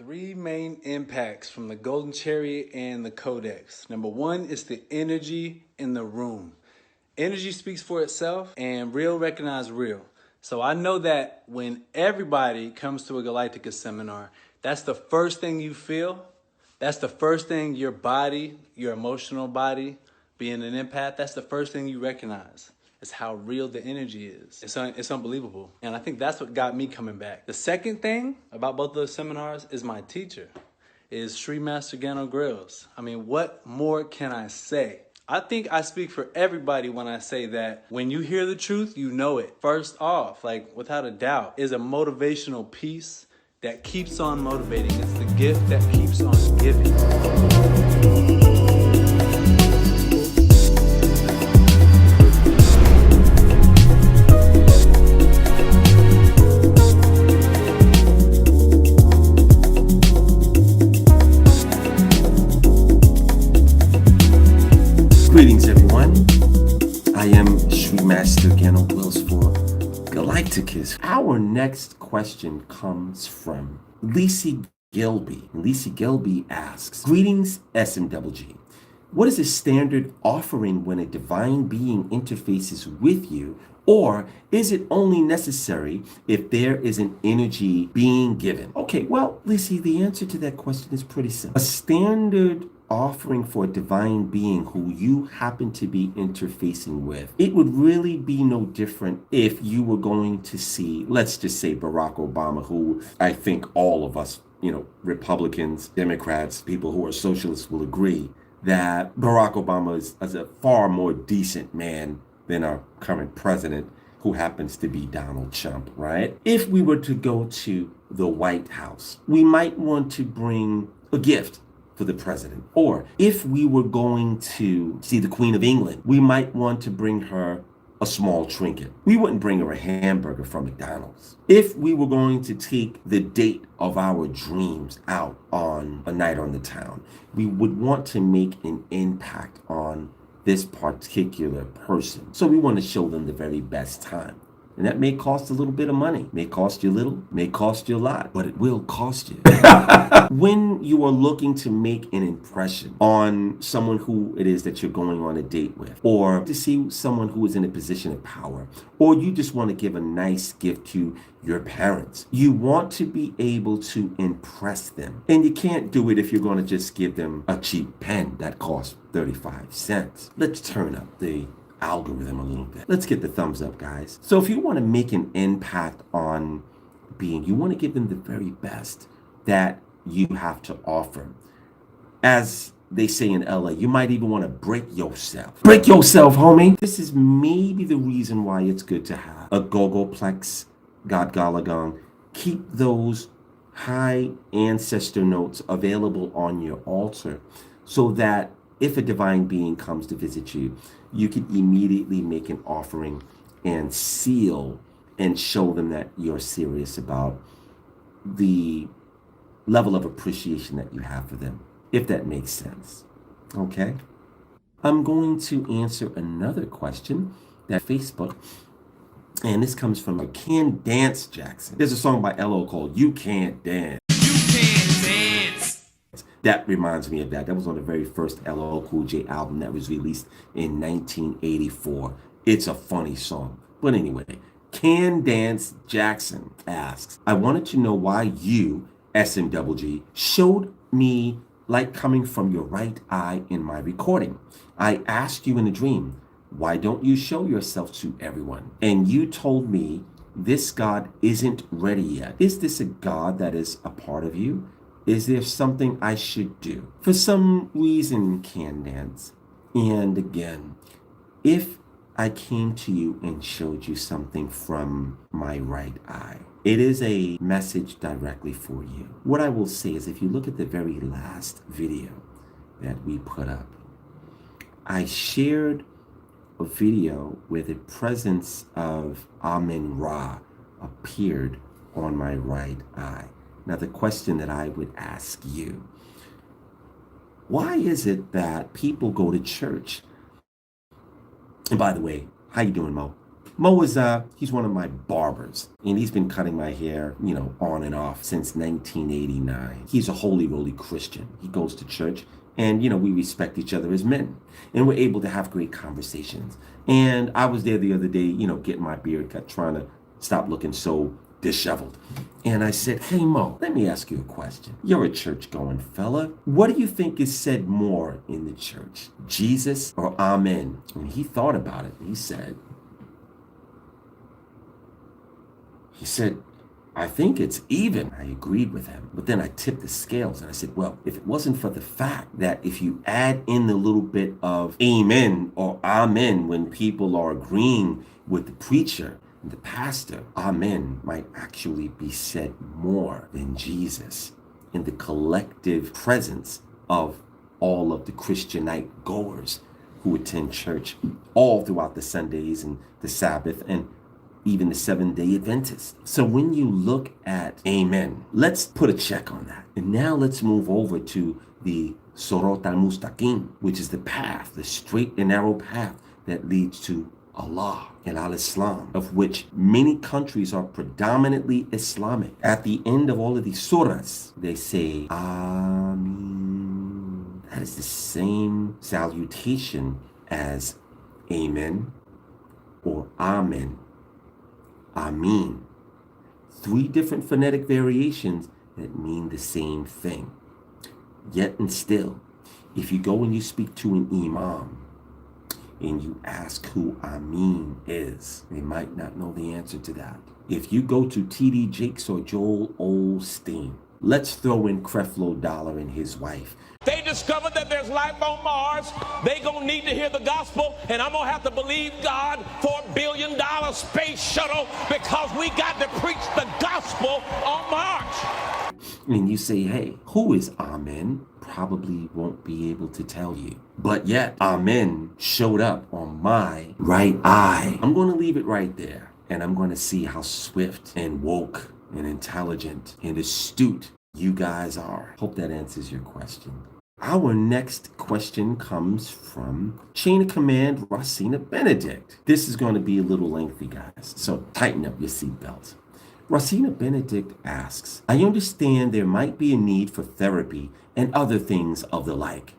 Three main impacts from the golden cherry and the codex. Number one is the energy in the room. Energy speaks for itself, and real recognize real. So I know that when everybody comes to a Galacticus seminar, that's the first thing you feel. That's the first thing your body, your emotional body, being an empath, that's the first thing you recognize. Is how real the energy is. It's unbelievable. And I think that's what got me coming back. The second thing about both of those seminars is my teacher, is Sri Master Gano Grills. I mean, what more can I say? I think I speak for everybody when I say that when you hear the truth, you know it. First off, like without a doubt, is a motivational piece that keeps on motivating. It's the gift that keeps on giving. Greetings, everyone. I am Sri Master Gano Grills for Galighticus. Our next question comes from Lisi Gilby. Lisi Gilby asks, greetings, SMWG. What is a standard offering when a divine being interfaces with you, or is it only necessary if there is an energy being given? Okay, well, Lisi, the answer to that question is pretty simple. A standard offering for a divine being who you happen to be interfacing with, it would really be no different if you were going to see, let's just say Barack Obama, who I think all of us, Republicans, Democrats, people who are socialists will agree that Barack Obama is a far more decent man than our current president, who happens to be Donald Trump, right? If we were to go to the White House, we might want to bring a gift for the president. Or if we were going to see the Queen of England, we might want to bring her a small trinket. We wouldn't bring her a hamburger from McDonald's. If we were going to take the date of our dreams out on a night on the town, we would want to make an impact on this particular person. So we want to show them the very best time. And that may cost a little bit of money. May cost you a little, may cost you a lot, but it will cost you. When you are looking to make an impression on someone who it is that you're going on a date with, or to see someone who is in a position of power, or you just want to give a nice gift to your parents, you want to be able to impress them. And you can't do it if you're going to just give them a cheap pen that costs 35 cents. Let's turn up the algorithm a little bit. Let's get the thumbs up, guys. So if you want to make an impact on being, you want to give them the very best that you have to offer. As they say in LA, you might even want to break yourself. Break yourself, homie. This is maybe the reason why it's good to have a Gogolplex, God Galagang. Keep those high ancestor notes available on your altar so that if a divine being comes to visit you, you can immediately make an offering and seal and show them that you're serious about the level of appreciation that you have for them, if that makes sense. Okay? I'm going to answer another question that Facebook, and this comes from Can Dance Jackson. There's a song by LO called You Can't Dance. That reminds me of that. That was on the very first LL Cool J album that was released in 1984. It's a funny song. But anyway, Can Dance Jackson asks, I wanted to know why you, SMWG, showed me light coming from your right eye in my recording. I asked you in a dream, why don't you show yourself to everyone? And you told me this God isn't ready yet. Is this a God that is a part of you? Is there something I should do? For some reason, Can Dance. And again, if I came to you and showed you something from my right eye, it is a message directly for you. What I will say is, if you look at the very last video that we put up, I shared a video where the presence of Amen Ra appeared on my right eye. Now, the question that I would ask you, why is it that people go to church? And by the way, how you doing, Mo? Mo is, he's one of my barbers, and he's been cutting my hair, on and off since 1989. He's a holy roly Christian. He goes to church, and, we respect each other as men, and we're able to have great conversations. And I was there the other day, getting my beard cut, trying to stop looking so disheveled. And I said, hey, Mo, let me ask you a question. You're a church-going fella. What do you think is said more in the church, Jesus or Amen? And he thought about it. He said, I think it's even. I agreed with him. But then I tipped the scales and I said, well, if it wasn't for the fact that if you add in the little bit of amen or amen when people are agreeing with the preacher, the pastor, amen might actually be said more than Jesus in the collective presence of all of the Christianite goers who attend church all throughout the Sundays and the Sabbath and even the Seventh-day Adventists. So when you look at amen, let's put a check on that. And now let's move over to the Sorot al-Mustaqim, which is the path, the straight and narrow path that leads to Allah and al-Islam, of which many countries are predominantly Islamic. At the end of all of these surahs, they say, Ameen. That is the same salutation as Amen or Amen. Ameen. 3 different phonetic variations that mean the same thing. Yet and still, if you go and you speak to an imam, and you ask who Amin is, they might not know the answer to that. If you go to T.D. Jakes or Joel Osteen, let's throw in Creflo Dollar and his wife. They discovered that there's life on Mars. They gonna need to hear the gospel, and I'm gonna have to believe God for $1 billion space shuttle because we got to preach the gospel on Mars. And you say, hey, who is Amen? Probably won't be able to tell you. But yet, Amen showed up on my right eye. I'm going to leave it right there. And I'm going to see how swift and woke and intelligent and astute you guys are. Hope that answers your question. Our next question comes from Chain of Command Rosina Benedict. This is going to be a little lengthy, guys. So tighten up your seatbelts. Rosina Benedict asks, I understand there might be a need for therapy and other things of the like.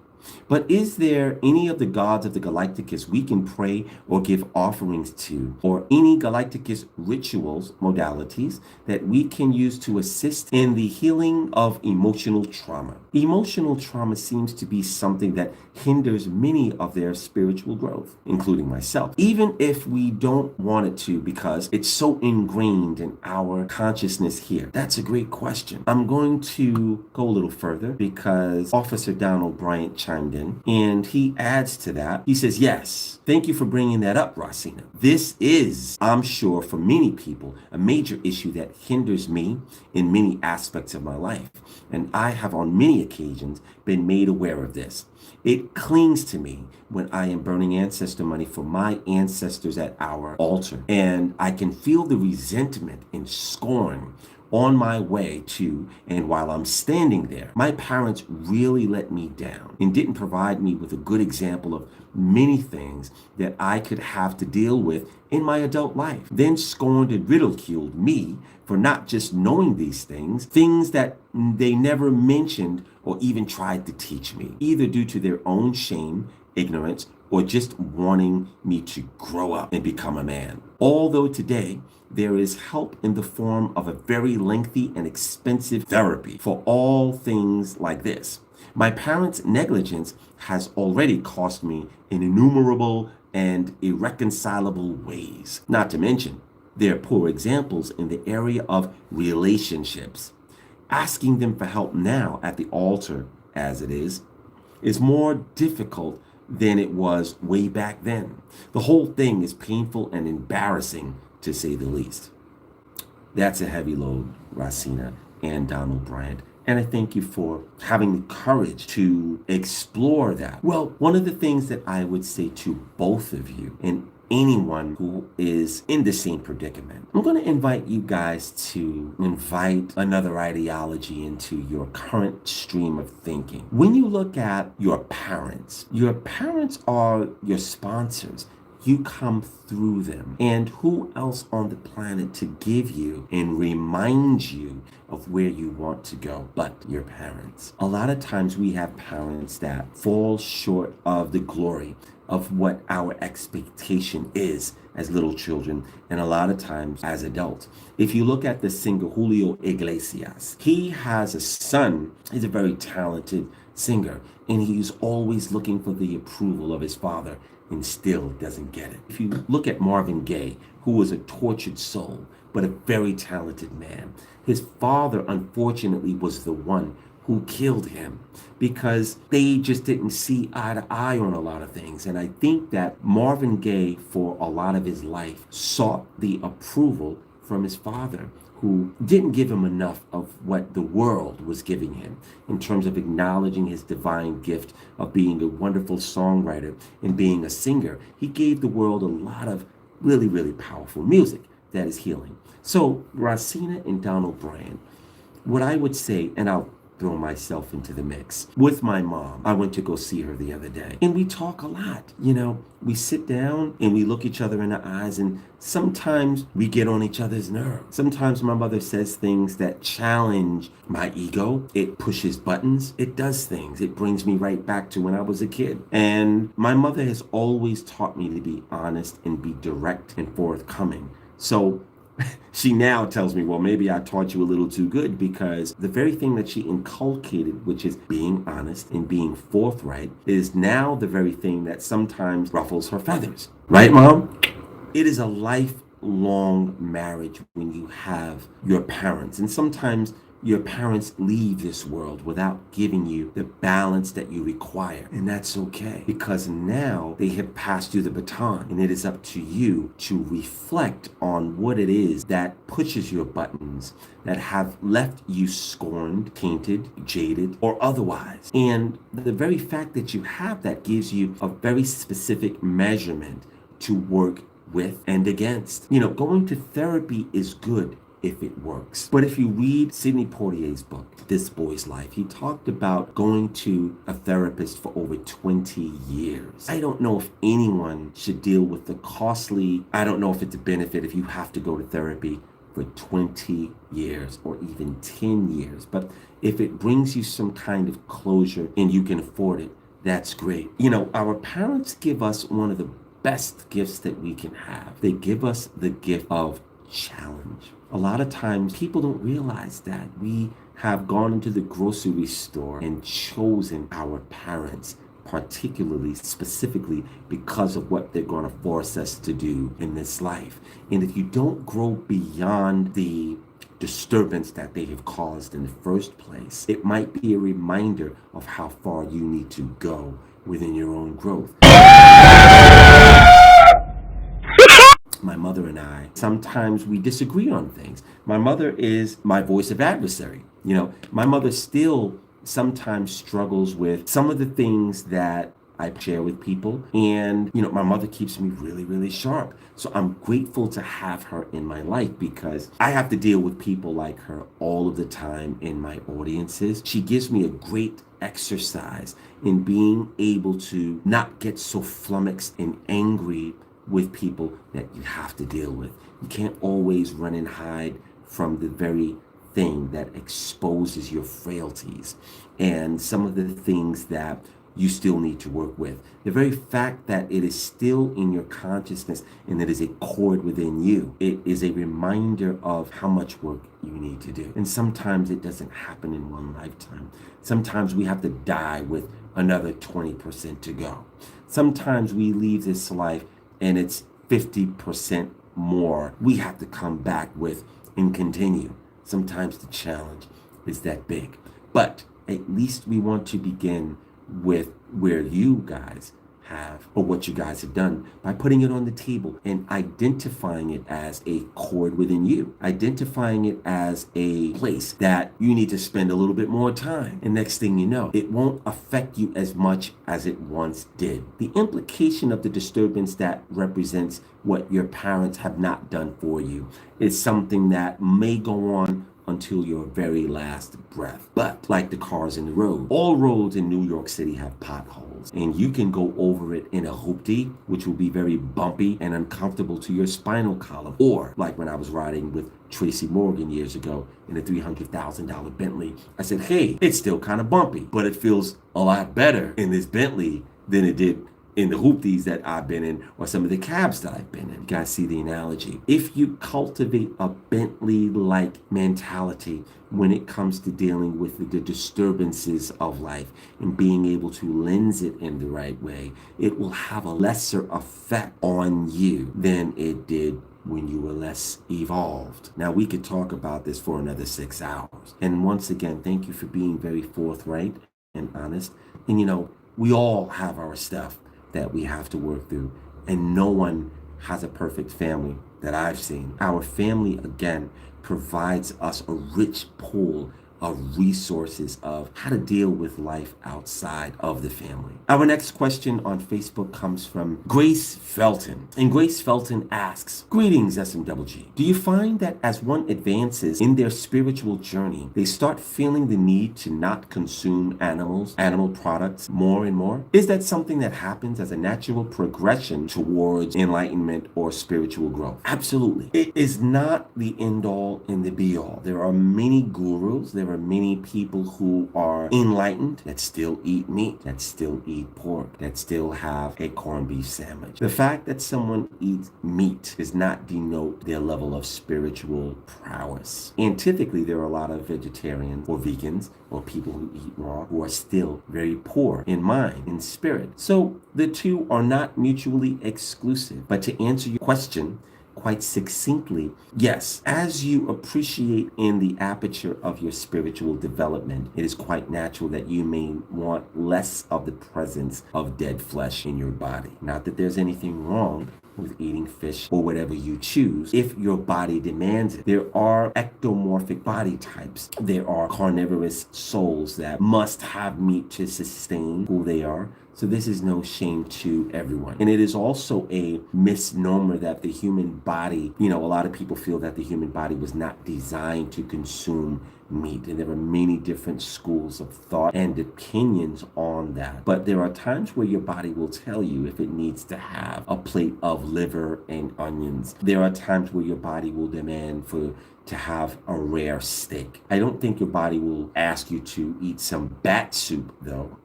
But is there any of the gods of the Galacticus we can pray or give offerings to, or any Galacticus rituals, modalities, that we can use to assist in the healing of emotional trauma? Emotional trauma seems to be something that hinders many of their spiritual growth, including myself, even if we don't want it to because it's so ingrained in our consciousness here. That's a great question. I'm going to go a little further because Officer Donald Bryant chimed in, and he adds to that. He says, yes, thank you for bringing that up, Rosina. This is, I'm sure, for many people, a major issue that hinders me in many aspects of my life. And I have on many occasions been made aware of this. It clings to me when I am burning ancestor money for my ancestors at our altar. And I can feel the resentment and scorn on my way to, and while I'm standing there, my parents really let me down and didn't provide me with a good example of many things that I could have to deal with in my adult life. Then scorned and ridiculed me for not just knowing these things that they never mentioned or even tried to teach me, either due to their own shame, ignorance, or just wanting me to grow up and become a man. Although today, there is help in the form of a very lengthy and expensive therapy for all things like this. My parents' negligence has already cost me in innumerable and irreconcilable ways, not to mention their poor examples in the area of relationships. Asking them for help now at the altar, as it is more difficult than it was way back then. The whole thing is painful and embarrassing, to say the least. That's a heavy load, Rosina and Donald Bryant. And I thank you for having the courage to explore that. Well, one of the things that I would say to both of you and anyone who is in the same predicament, I'm going to invite you guys to invite another ideology into your current stream of thinking. When you look at your parents are your sponsors You come through them. And who else on the planet to give you and remind you of where you want to go but your parents? A lot of times we have parents that fall short of the glory of what our expectation is as little children, and a lot of times as adults. If you look at the singer Julio Iglesias, he has a son. He's a very talented singer, and he's always looking for the approval of his father and still doesn't get it. If you look at Marvin Gaye, who was a tortured soul, but a very talented man, his father, unfortunately, was the one who killed him because they just didn't see eye to eye on a lot of things. And I think that Marvin Gaye, for a lot of his life, sought the approval from his father, who didn't give him enough of what the world was giving him in terms of acknowledging his divine gift of being a wonderful songwriter and being a singer. He gave the world a lot of really, really powerful music that is healing. So Rosina and Donald Bryan, what I would say, and I'll throw myself into the mix. With my mom, I went to go see her the other day, and we talk a lot. We sit down and we look each other in the eyes, and sometimes we get on each other's nerves. Sometimes my mother says things that challenge my ego. It pushes buttons. It does things. It brings me right back to when I was a kid. And my mother has always taught me to be honest and be direct and forthcoming. So she now tells me, well, maybe I taught you a little too good, because the very thing that she inculcated, which is being honest and being forthright, is now the very thing that sometimes ruffles her feathers. Right, Mom? It is a lifelong marriage when you have your parents. And sometimes your parents leave this world without giving you the balance that you require. And that's okay, because now they have passed you the baton, and it is up to you to reflect on what it is that pushes your buttons, that have left you scorned, tainted, jaded, or otherwise. And the very fact that you have that gives you a very specific measurement to work with and against. Going to therapy is good if it works. But if you read Sidney Poitier's book, This Boy's Life, he talked about going to a therapist for over 20 years. I don't know if anyone should deal with I don't know if it's a benefit if you have to go to therapy for 20 years or even 10 years. But if it brings you some kind of closure and you can afford it, that's great. Our parents give us one of the best gifts that we can have. They give us the gift of challenge. A lot of times people don't realize that we have gone into the grocery store and chosen our parents, particularly, specifically, because of what they're going to force us to do in this life. And if you don't grow beyond the disturbance that they have caused in the first place, it might be a reminder of how far you need to go within your own growth. My mother and I, sometimes we disagree on things. My mother is my voice of adversary. My mother still sometimes struggles with some of the things that I share with people. And, my mother keeps me really, really sharp. So I'm grateful to have her in my life, because I have to deal with people like her all of the time in my audiences. She gives me a great exercise in being able to not get so flummoxed and angry with people that you have to deal with. You can't always run and hide from the very thing that exposes your frailties and some of the things that you still need to work with. The very fact that it is still in your consciousness and it is a cord within you, it is a reminder of how much work you need to do. And sometimes it doesn't happen in one lifetime. Sometimes we have to die with another 20% to go. Sometimes we leave this life and it's 50% more we have to come back with and continue. Sometimes the challenge is that big. But at least we want to begin with where you guys have, or what you guys have done, by putting it on the table and identifying it as a cord within you, identifying it as a place that you need to spend a little bit more time. And next thing you know, it won't affect you as much as it once did. The implication of the disturbance that represents what your parents have not done for you is something that may go on until your very last breath. But like the cars in the road, all roads in New York City have potholes, and you can go over it in a hoopty, which will be very bumpy and uncomfortable to your spinal column. Or like when I was riding with Tracy Morgan years ago in a $300,000 Bentley, I said, hey, it's still kind of bumpy, but it feels a lot better in this Bentley than it did in the hoopties that I've been in, or some of the cabs that I've been in. You guys see the analogy? If you cultivate a Bentley-like mentality when it comes to dealing with the disturbances of life and being able to lens it in the right way, it will have a lesser effect on you than it did when you were less evolved. Now, we could talk about this for another 6 hours. And once again, thank you for being very forthright and honest. And we all have our stuff that we have to work through, and no one has a perfect family that I've seen. Our family, again, provides us a rich pool of resources of how to deal with life outside of the family. Our next question on Facebook comes from Grace Felton. And Grace Felton asks, greetings, SMWG. Do you find that as one advances in their spiritual journey, they start feeling the need to not consume animal products more and more? Is that something that happens as a natural progression towards enlightenment or spiritual growth? Absolutely. It is not the end all and the be all. There are many gurus, there are many people who are enlightened that still eat meat, that still eat pork, that still have a corned beef sandwich. The fact that someone eats meat does not denote their level of spiritual prowess. And typically there are a lot of vegetarians or vegans or people who eat raw who are still very poor in mind, in spirit. So the two are not mutually exclusive. But to answer your question quite succinctly, yes, as you appreciate in the aperture of your spiritual development, it is quite natural that you may want less of the presence of dead flesh in your body. Not that there's anything wrong with eating fish or whatever you choose if your body demands it. There are ectomorphic body types. There are carnivorous souls that must have meat to sustain who they are. So this is no shame to everyone. And it is also a misnomer that the human body, a lot of people feel that the human body was not designed to consume meat. And there are many different schools of thought and opinions on that. But there are times where your body will tell you if it needs to have a plate of liver and onions. There are times where your body will demand to have a rare steak. I don't think your body will ask you to eat some bat soup, though.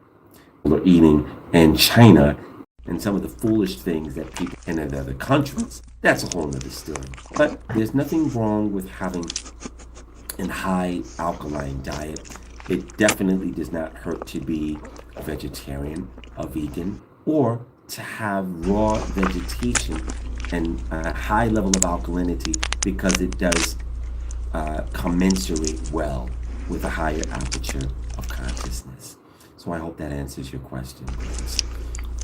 Are eating in China and some of the foolish things that people in other countries. That's a whole nother story. But there's nothing wrong with having a high alkaline diet. It definitely does not hurt to be a vegetarian, a vegan, or to have raw vegetation and a high level of alkalinity, because it does commensurate well with a higher aperture of consciousness. So I hope that answers your question, Grace.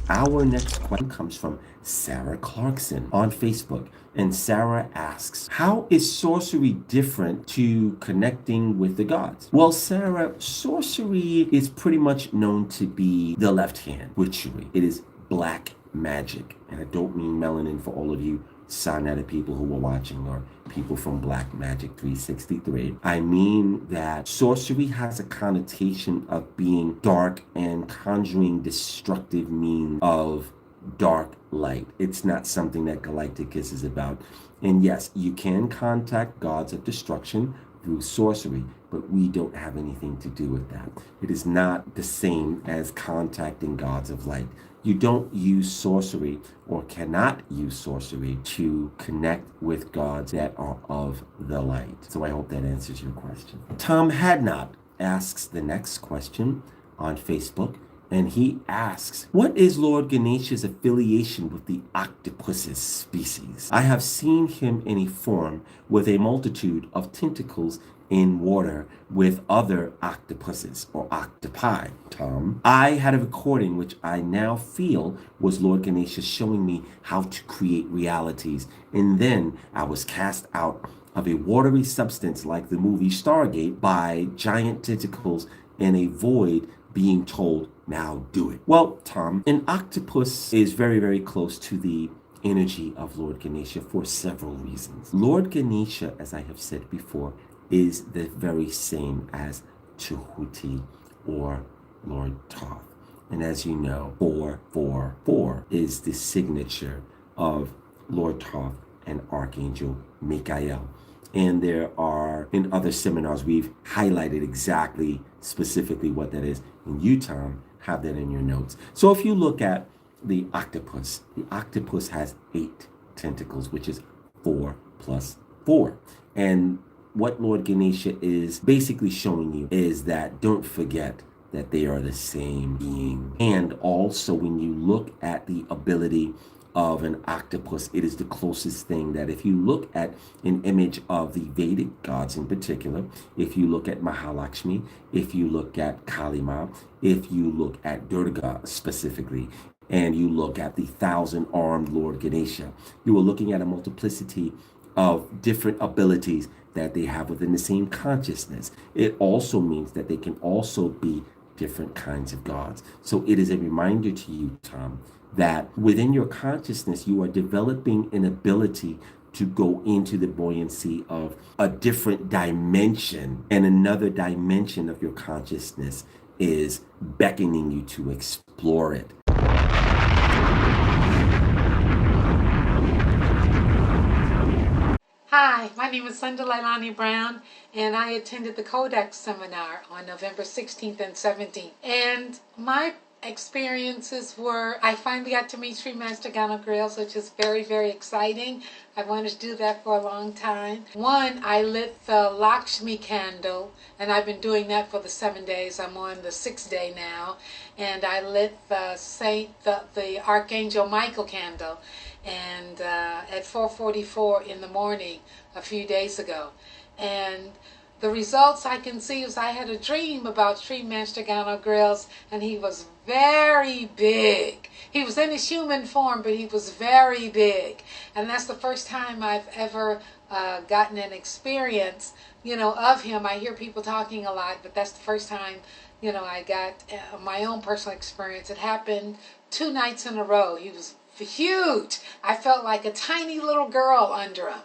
Our next question comes from Sarah Clarkson on Facebook. And Sarah asks, how is sorcery different to connecting with the gods? Well, Sarah, sorcery is pretty much known to be the left hand witchery. It is black magic. And I don't mean melanin for all of you Sonetta people who were watching, or people from Black Magic 363. I mean that sorcery has a connotation of being dark and conjuring destructive means of dark light. It's not something that Galighticus is about. And yes, you can contact gods of destruction through sorcery, but we don't have anything to do with that. It is not the same as contacting gods of light. You don't use sorcery, or cannot use sorcery, to connect with gods that are of the light. So I hope that answers your question. Tom Hadnot asks the next question on Facebook, and he asks, what is Lord Ganesha's affiliation with the octopus species? I have seen him in a form with a multitude of tentacles in water with other octopuses or octopi, Tom. I had a recording which I now feel was Lord Ganesha showing me how to create realities. And then I was cast out of a watery substance like the movie Stargate by giant tentacles in a void, being told, now do it. Well, Tom, an octopus is very, very close to the energy of Lord Ganesha for several reasons. Lord Ganesha, as I have said before, is the very same as Tehuti or Lord Thoth. And as you know, 444 is the signature of Lord Thoth and Archangel Michael. And there are, in other seminars, we've highlighted exactly, specifically what that is. And you, Tom, have that in your notes. So if you look at the octopus has 8 tentacles, which is 4 plus 4. And what Lord Ganesha is basically showing you is that don't forget that they are the same being. And also, when you look at the ability of an octopus, it is the closest thing that if you look at an image of the Vedic gods in particular, if you look at Mahalakshmi, if you look at Kali Ma, if you look at Durga specifically, and you look at the 1,000-armed Lord Ganesha, you are looking at a multiplicity of different abilities that they have within the same consciousness. It also means that they can also be different kinds of gods. So it is a reminder to you, Tom, that within your consciousness, you are developing an ability to go into the buoyancy of a different dimension, and another dimension of your consciousness is beckoning you to explore it. Hi, my name is Linda Leilani Brown, and I attended the Codex seminar on November 16th and 17th. And my experiences were, I finally got to meet Sri Master Gano Grills, which is very, very exciting. I wanted to do that for a long time. One, I lit the Lakshmi candle, and I've been doing that for the 7 days. I'm on the 6th day now. And I lit the Archangel Michael candle, and at 4:44 in the morning a few days ago. And the results I can see is I had a dream about Sri Master Gano Grills, and he was very big. He was in his human form, but he was very big. And that's the first time I've ever gotten an experience, of him. I hear people talking a lot, but that's the first time, I got my own personal experience. It happened 2 nights in a row. He was huge. I felt like a tiny little girl under him.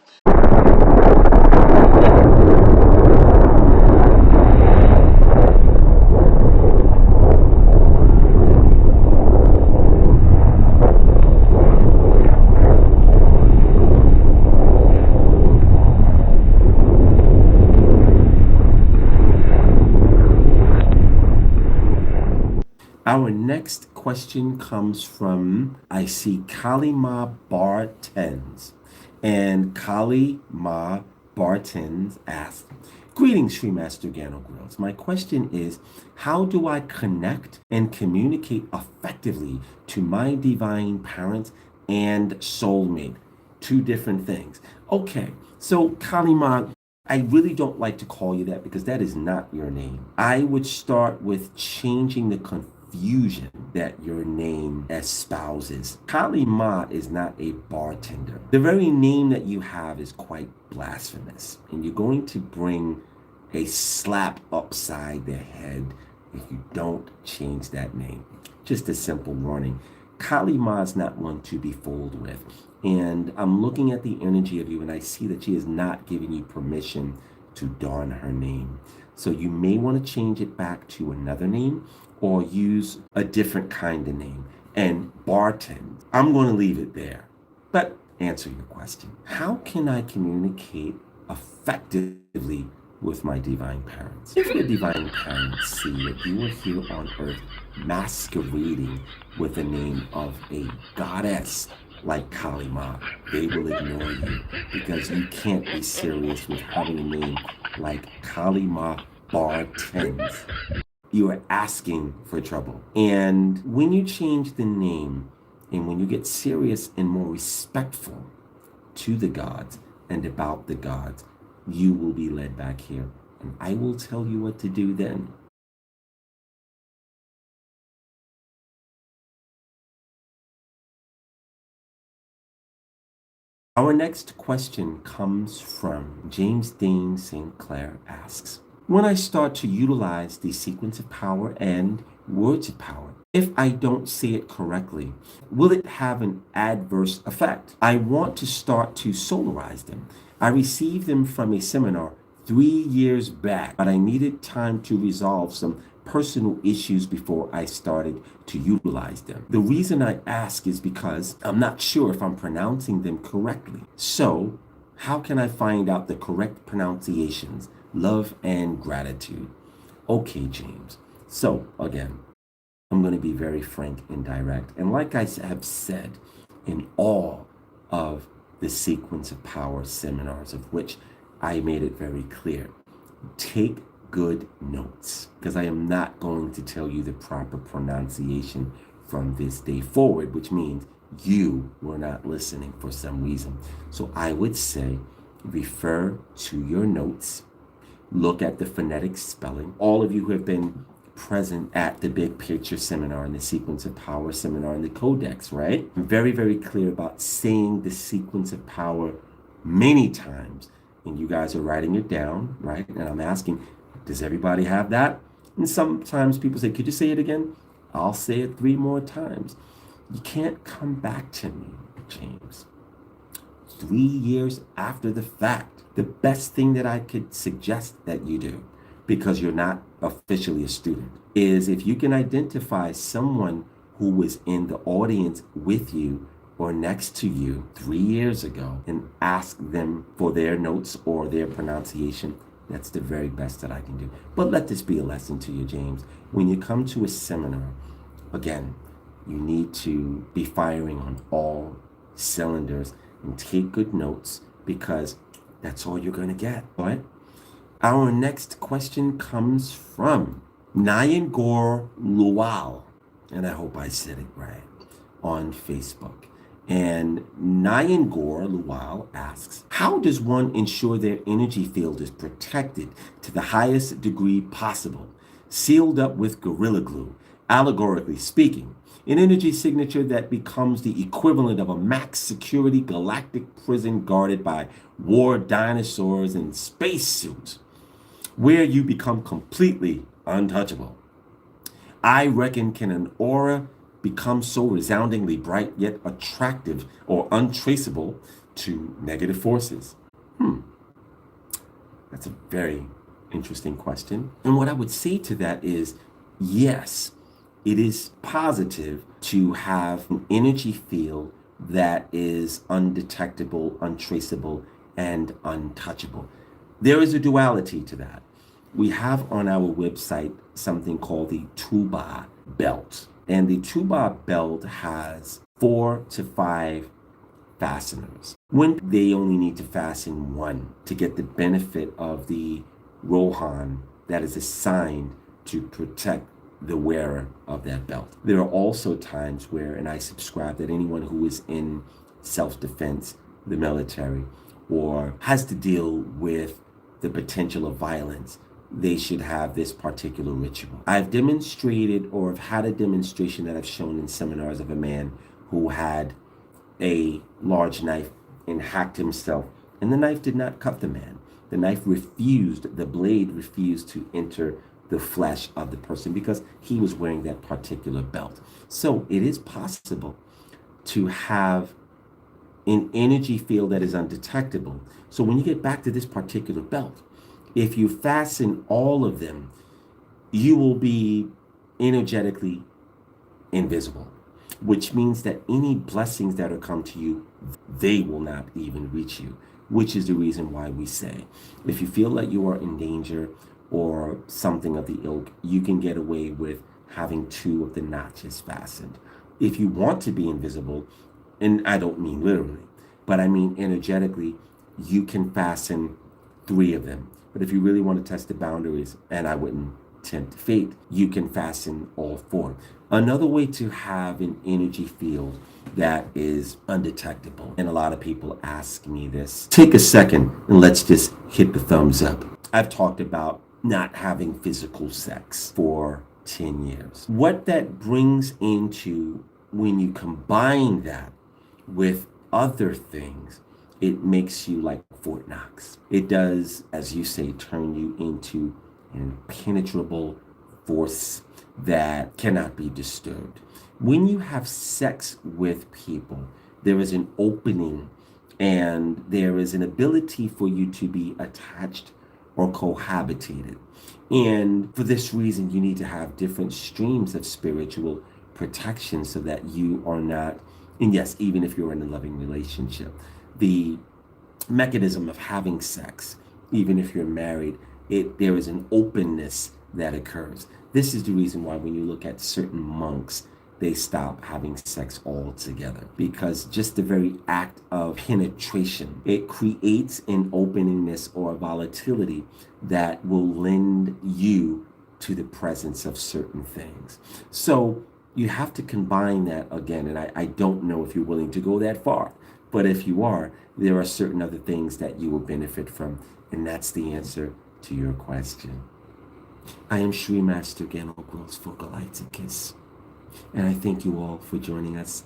Our next question comes from, I see Kali Ma Bartens. And Kali Ma Bartens asks, greetings, Sri Master Gano Grills. My question is, how do I connect and communicate effectively to my divine parents and soulmate? 2 different things. Okay, so Kali Ma, I really don't like to call you that because that is not your name. I would start with changing the confusion that your name espouses. Kali Ma is not a bartender. The very name that you have is quite blasphemous, and you're going to bring a slap upside the head if you don't change that name. Just a simple warning. Kali Ma is not one to be fooled with. And I'm looking at the energy of you, and I see that she is not giving you permission to don her name. So you may want to change it back to another name or use a different kind of name. And bartend, I'm going to leave it there. But answer your question. How can I communicate effectively with my divine parents? If your divine parents see that you are here on earth masquerading with the name of a goddess like Kali Ma, they will ignore you because you can't be serious with having a name like Kali Ma Bartends. You are asking for trouble. And when you change the name and when you get serious and more respectful to the gods and about the gods, you will be led back here. And I will tell you what to do then. Our next question comes from James Dean St. Clair asks, when I start to utilize the sequence of power and words of power, if I don't say it correctly, will it have an adverse effect? I want to start to solarize them. I received them from a seminar 3 years back, but I needed time to resolve some personal issues before I started to utilize them. The reason I ask is because I'm not sure if I'm pronouncing them correctly. So, how can I find out the correct pronunciations? Love and gratitude. Okay, James. So, again, I'm going to be very frank and direct. And like I have said in all of the Sequence of Power seminars, of which I made it very clear, take good notes, because I am not going to tell you the proper pronunciation from this day forward, which means you were not listening for some reason. So I would say refer to your notes, look at the phonetic spelling. All of you who have been present at the Big Picture seminar and the Sequence of Power seminar and the Codex, right? I'm very, very clear about saying the Sequence of Power many times, and you guys are writing it down, right? And I'm asking, does everybody have that? And sometimes people say, could you say it again? I'll say it 3 more times. You can't come back to me, James, 3 years after the fact. The best thing that I could suggest that you do, because you're not officially a student, is if you can identify someone who was in the audience with you or next to you 3 years ago and ask them for their notes or their pronunciation. That's the very best that I can do. But let this be a lesson to you, James. When you come to a seminar, again, you need to be firing on all cylinders and take good notes, because that's all you're going to get, right? Our next question comes from Nayangor Lual, and I hope I said it right, on Facebook. And Nayangor Lual asks, how does one ensure their energy field is protected to the highest degree possible, sealed up with Gorilla Glue, allegorically speaking, an energy signature that becomes the equivalent of a max security galactic prison guarded by war dinosaurs and spacesuits, where you become completely untouchable? I reckon, can an aura become so resoundingly bright yet attractive or untraceable to negative forces? That's a very interesting question. And what I would say to that is, yes, it is positive to have an energy field that is undetectable, untraceable, and untouchable. There is a duality to that. We have on our website something called the Tuba belt. And the Tuba belt has 4 to 5 fasteners, when they only need to fasten 1 to get the benefit of the Rohan that is assigned to protect the wearer of that belt. There are also times where, and I subscribe, that anyone who is in self-defense, the military, or has to deal with the potential of violence, they should have this particular ritual. I've demonstrated, or have had a demonstration that I've shown in seminars, of a man who had a large knife and hacked himself, and the knife did not cut the man. The knife refused, the blade refused to enter the flesh of the person because he was wearing that particular belt. So it is possible to have an energy field that is undetectable. So when you get back to this particular belt, if you fasten all of them, you will be energetically invisible, which means that any blessings that are come to you, they will not even reach you, which is the reason why we say, if you feel like you are in danger or something of the ilk, you can get away with having 2 of the notches fastened. If you want to be invisible, and I don't mean literally, but I mean energetically, you can fasten 3 of them. But if you really want to test the boundaries, and I wouldn't tempt fate, you can fasten all 4. Another way to have an energy field that is undetectable, and a lot of people ask me this, take a second and let's just hit the thumbs up. I've talked about not having physical sex for 10 years. What that brings into, when you combine that with other things, it makes you like Fort Knox. It does, as you say, turn you into an impenetrable force that cannot be disturbed. When you have sex with people, there is an opening and there is an ability for you to be attached or cohabitated. And for this reason, you need to have different streams of spiritual protection so that you are not, and yes, even if you're in a loving relationship, the mechanism of having sex, even if you're married, there is an openness that occurs. This is the reason why when you look at certain monks, they stop having sex altogether, because just the very act of penetration, it creates an openingness or a volatility that will lend you to the presence of certain things. So you have to combine that again, and I don't know if you're willing to go that far, but if you are, there are certain other things that you will benefit from, and that's the answer to your question. I am Sri Master Gano Wills for Galighticus, and I thank you all for joining us.